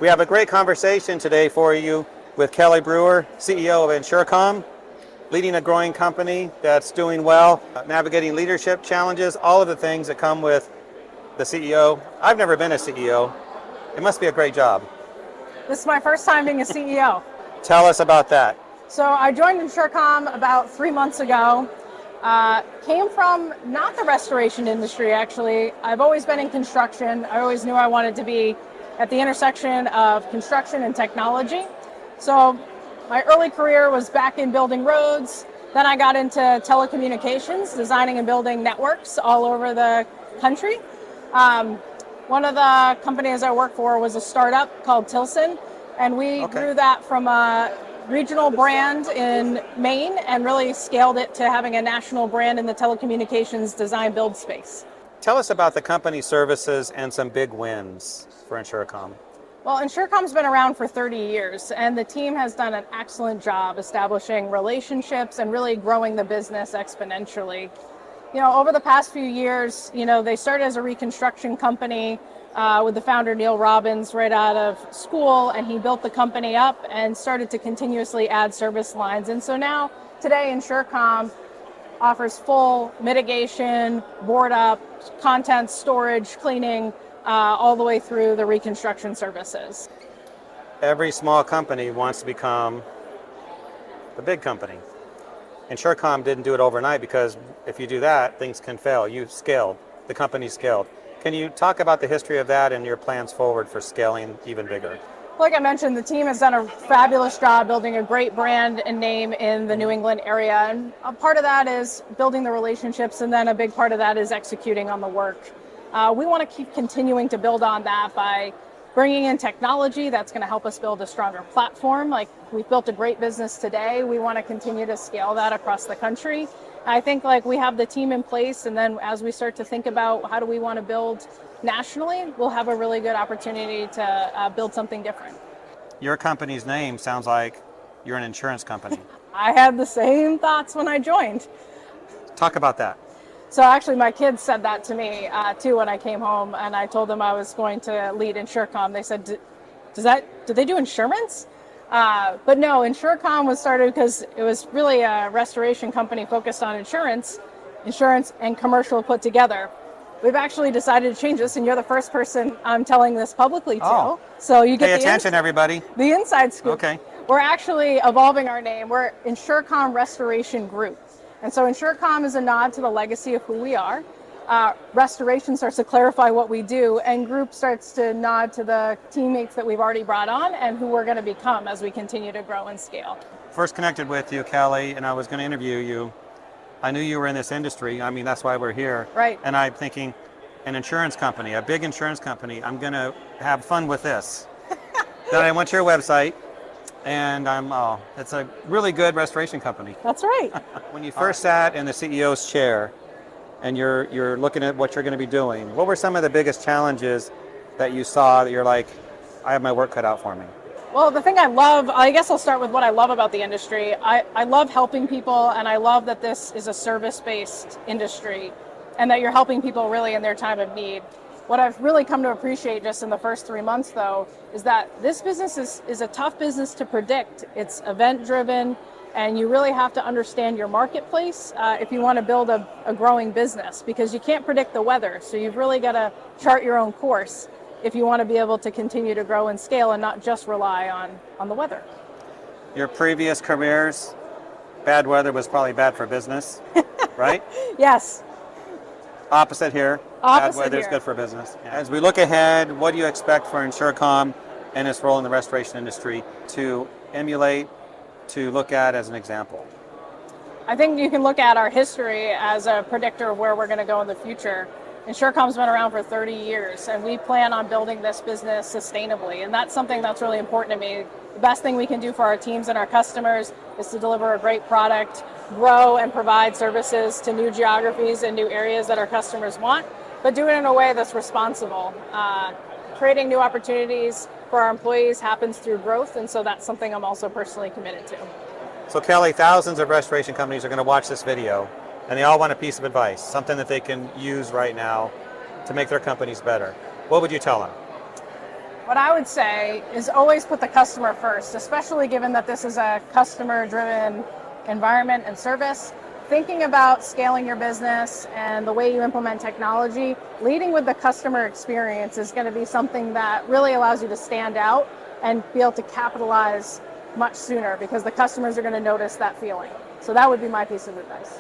We have a great conversation today for you with Kelly Brewer, CEO of Insurcomm, leading a growing company that's doing well, navigating leadership challenges, all of the things that come with the CEO. I've never been a CEO. It must be a great job. This is my first time being a CEO. Tell us about that. So I joined Insurcomm about 3 months ago. Came from not the restoration industry, actually. I've always been in construction. I always knew I wanted to be at the intersection of construction and technology. So my early career was back in building roads. Then I got into telecommunications, designing and building networks all over the country. One of the companies I worked for was a startup called Tilson, and we grew that from a regional brand in Maine and really scaled it to having a national brand in the telecommunications design build space. Tell us about the company services and some big wins for Insurcomm. Well, Insurcomm's been around for 30 years, and the team has done an excellent job establishing relationships and really growing the business exponentially. Over the past few years, they started as a reconstruction company with the founder, Neil Robbins, right out of school, and he built the company up and started to continuously add service lines. And so now, today, Insurcomm offers full mitigation, board up, content storage, cleaning, all the way through the reconstruction services. Every small company wants to become the big company. Insurcomm didn't do it overnight because if you do that, things can fail. You scaled, the company scaled. Can you talk about the history of that and your plans forward for scaling even bigger? Like I mentioned, the team has done a fabulous job building a great brand and name in the New England area. And a part of that is building the relationships, and then a big part of that is executing on the work. We want to keep continuing to build on that by bringing in technology that's going to help us build a stronger platform. Like, we've built a great business today. We want to continue to scale that across the country. I think we have the team in place, and then as we start to think about how do we want to build nationally, we'll have a really good opportunity to build something different. Your company's name sounds like you're an insurance company. I had the same thoughts when I joined. Talk about that. So actually, my kids said that to me too when I came home, and I told them I was going to lead Insurcomm. They said, "Do they do insurance?" But no, Insurcomm was started because it was really a restoration company focused on insurance and commercial put together. We've actually decided to change this, and you're the first person I'm telling this publicly to. Oh. So you get Pay attention, everybody. The inside scoop. Okay. We're actually evolving our name. We're Insurcomm Restoration Group. And so Insurcomm is a nod to the legacy of who we are. Restoration starts to clarify what we do, and Group starts to nod to the teammates that we've already brought on and who we're going to become as we continue to grow and scale. First connected with you, Kelly, and I was going to interview you. I knew you were in this industry. I mean, that's why we're here. Right. And I'm thinking, an insurance company, a big insurance company, I'm going to have fun with this. Then I went to your website, and it's a really good restoration company. That's right. When you first sat in the CEO's chair and you're looking at what you're going to be doing, what were some of the biggest challenges that you saw that you're like, I have my work cut out for me? Well, the thing I guess I'll start with what I love about the industry. I love helping people, and I love that this is a service-based industry and that you're helping people really in their time of need. What I've really come to appreciate just in the first 3 months, though, is that this business is a tough business to predict. It's event-driven, and you really have to understand your marketplace if you want to build a growing business, because you can't predict the weather. So you've really got to chart your own course if you want to be able to continue to grow and scale and not just rely on the weather. Your previous careers, bad weather was probably bad for business, right? Yes. Opposite here. Bad weather is good for business. As we look ahead, what do you expect for Insurcomm and its role in the restoration industry to emulate, to look at as an example? I think you can look at our history as a predictor of where we're going to go in the future. Insurcomm's been around for 30 years, and we plan on building this business sustainably, and that's something that's really important to me. The best thing we can do for our teams and our customers is to deliver a great product, grow and provide services to new geographies and new areas that our customers want, but do it in a way that's responsible. Creating new opportunities for our employees happens through growth, and so that's something I'm also personally committed to. So Kelly, thousands of restoration companies are going to watch this video, and they all want a piece of advice, something that they can use right now to make their companies better. What would you tell them? What I would say is always put the customer first, especially given that this is a customer-driven environment and service. Thinking about scaling your business and the way you implement technology, leading with the customer experience is going to be something that really allows you to stand out and be able to capitalize much sooner, because the customers are going to notice that feeling. So that would be my piece of advice.